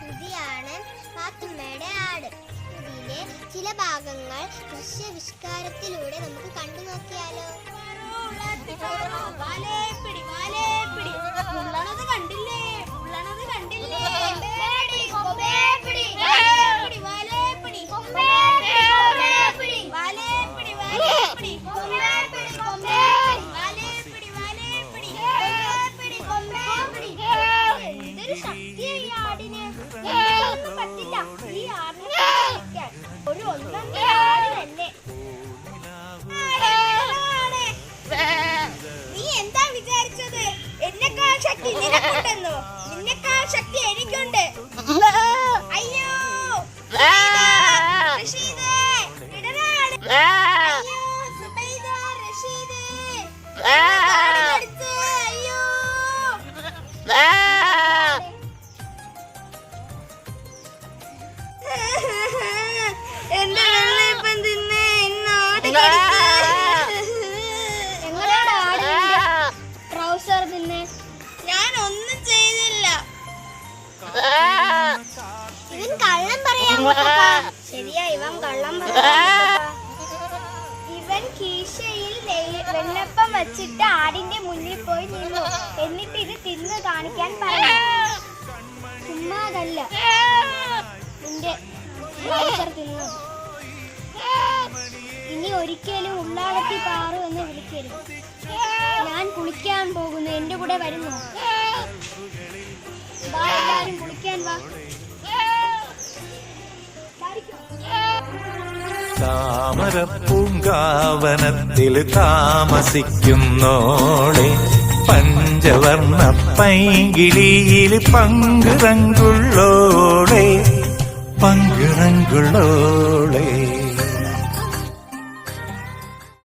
കൃതിയാണ് പാത്തുമ്മയുടെ ആട്. ഇതിലെ ചില ഭാഗങ്ങൾ ദൃശ്യവിഷ്കാരത്തിലൂടെ നമുക്ക് കണ്ടു നോക്കിയാലോ? കണ്ടില്ലേ? എന്തൊരു ശക്തിയായി ആടിന്! പറ്റില്ല, ഈ ആടിനെ ഒരു ഒന്നൊന്നര ആട് തന്നെ. നീ എന്താ വിചാരിച്ചത്? എന്നെക്കാൾ ശക്തി നിനക്കുണ്ടെന്നോ? നിന്നെക്കാൾ ശക്തി എനിക്കുണ്ട്. അയ്യോ റഷീദേ, ഇടനാട്. അയ്യോ സുബൈദ, റഷീദേ, അടുത്ത്. അയ്യോ എന്റെ വെള്ളയപ്പം തിന്നേ, ഇന്നോട് ട്രൗസർ തിന്നേ. ഞാൻ ഒന്നും ചെയ്തില്ല. ഇവൻ കള്ളം പറയാൻ. ശരിയാ, ഇവൻ കള്ളം പറയാൻ. ഇവൻ കീശയിൽ വെള്ളപ്പം വെച്ചിട്ട് ആടിന്റെ മുന്നിൽ പോയി നിന്നു. എന്നിട്ട് ഇത് തിന്ന് കാണിക്കാൻ പറഞ്ഞു. ചുമ്മാതല്ല, നിന്റെ ട്രൗസർ തിന്നു. ഇനി ഒരിക്കലും ഉള്ളാളത്തി പാറു എന്ന് വിളിക്കരുത്. ഞാൻ കുളിക്കാൻ പോകുന്നു, എന്റെ കൂടെ വരുന്നു. എല്ലാരും കുളിക്കാൻ വാ. താമരപ്പൂങ്കാവനത്തിൽ താമസിക്കുന്നോളെ, പഞ്ചവർണ്ണ പൈങ്കിളിയിൽ പങ്കുറങ്കുള്ളോളെ, പങ്കുറങ്കുള്ളോളെ.